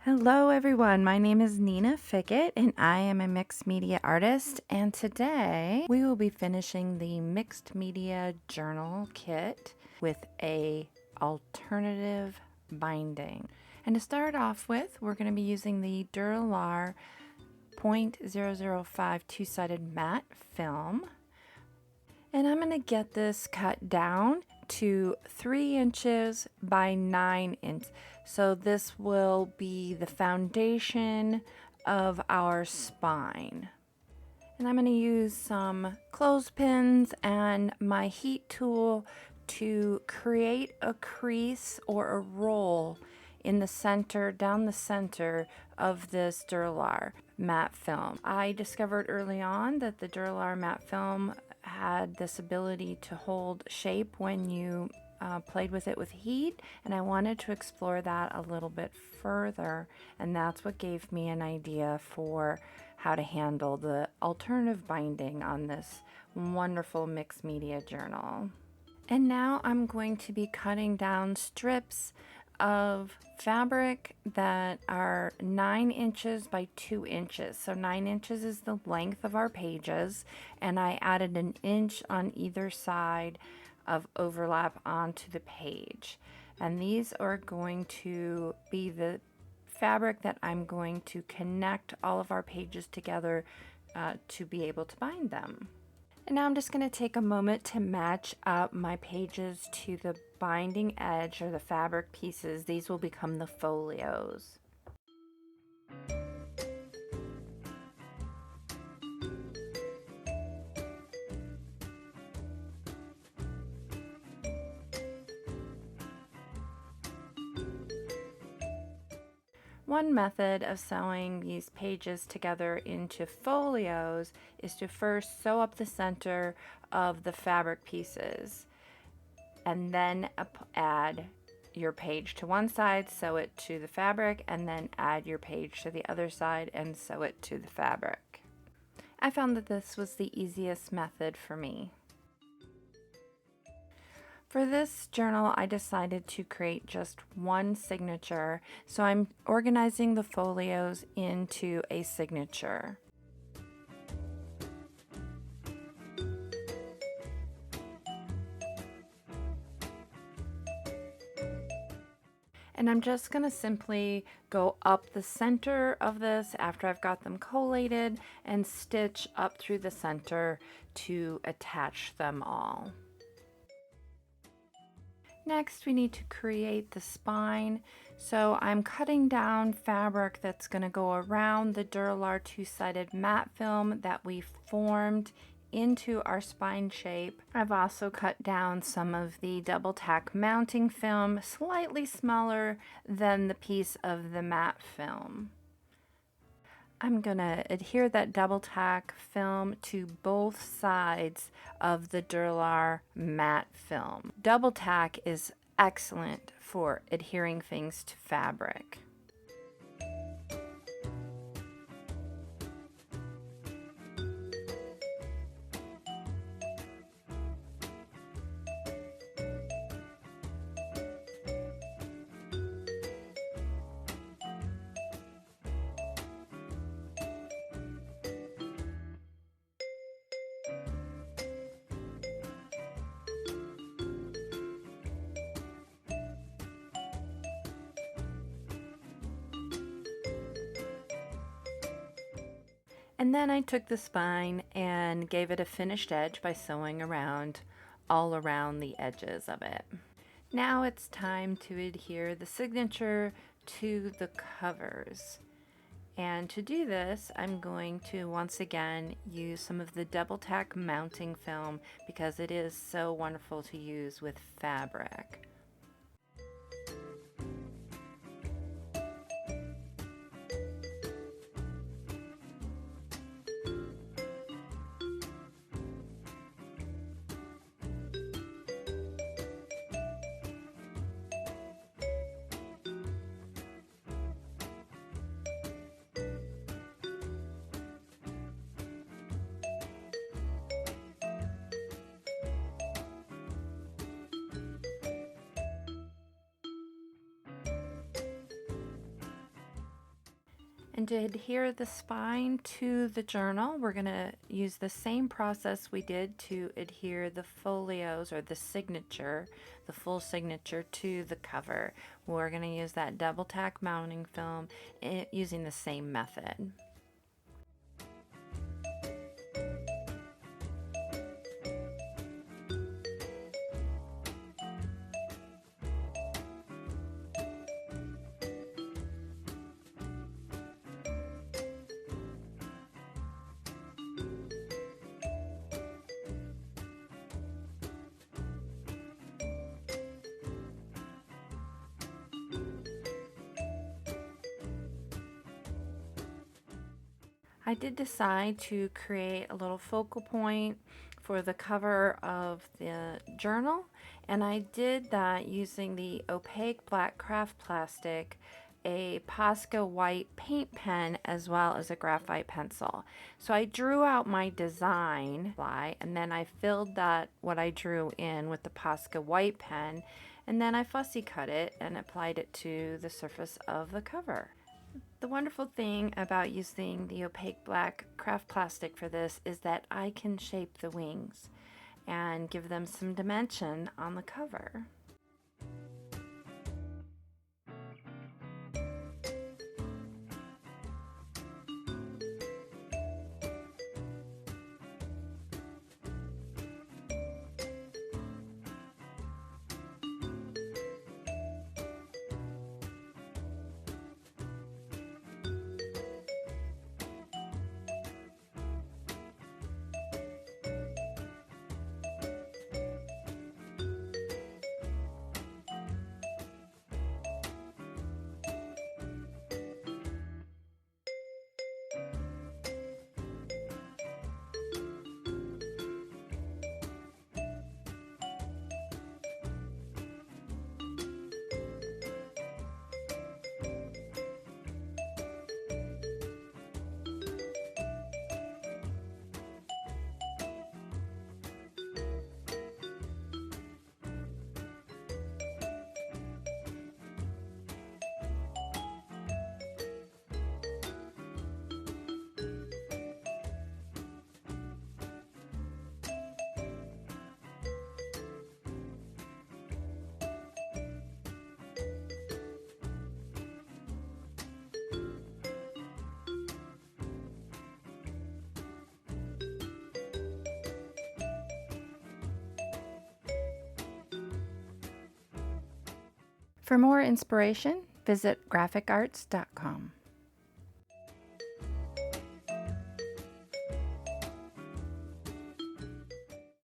Hello everyone, my name is Nina Fickett and I am a mixed media artist, and today we will be finishing the Mixed Media Journal kit with a alternative binding. And to start off with, we're going to be using the Dura-Lar 0.005 two-sided matte film. And I'm going to get this cut down to 3 inches by 9 inches. So this will be the foundation of our spine. And I'm going to use some clothespins and my heat tool to create a crease or a roll in the center, down the center of this Dura-Lar matte film. I discovered early on that the Dura-Lar matte film had this ability to hold shape when you played with it with heat, and I wanted to explore that a little bit further, and that's what gave me an idea for how to handle the alternative binding on this wonderful mixed media journal. And now I'm going to be cutting down strips of fabric that are 9 inches by 2 inches. So 9 inches is the length of our pages, and I added an inch on either side of overlap onto the page. And these are going to be the fabric that I'm going to connect all of our pages together to be able to bind them. And now I'm just going to take a moment to match up my pages to the binding edge or the fabric pieces. These will become the folios. One method of sewing these pages together into folios is to first sew up the center of the fabric pieces and then add your page to one side, sew it to the fabric, and then add your page to the other side and sew it to the fabric. I found that this was the easiest method for me. For this journal, I decided to create just one signature, so I'm organizing the folios into a signature. And I'm just going to simply go up the center of this after I've got them collated and stitch up through the center to attach them all. Next, we need to create the spine. So I'm cutting down fabric that's going to go around the Dura-Lar two-sided matte film that we formed into our spine shape. I've also cut down some of the double tack mounting film, slightly smaller than the piece of the matte film. I'm going to adhere that double tack film to both sides of the Dura-Lar matte film. Double tack is excellent for adhering things to fabric. And then I took the spine and gave it a finished edge by sewing around all around the edges of it. Now it's time to adhere the signature to the covers. And to do this, I'm going to once again use some of the double tack mounting film because it is so wonderful to use with fabric. And to adhere the spine to the journal, we're going to use the same process we did to adhere the folios or the signature, the full signature to the cover. We're going to use that double tack mounting film using the same method. I did decide to create a little focal point for the cover of the journal, and I did that using the opaque black craft plastic, a Posca white paint pen, as well as a graphite pencil. So I drew out my design, and then I filled that what I drew in with the Posca white pen, and then I fussy cut it and applied it to the surface of the cover. The wonderful thing about using the opaque black craft plastic for this is that I can shape the wings and give them some dimension on the cover. For more inspiration, visit graphicarts.com.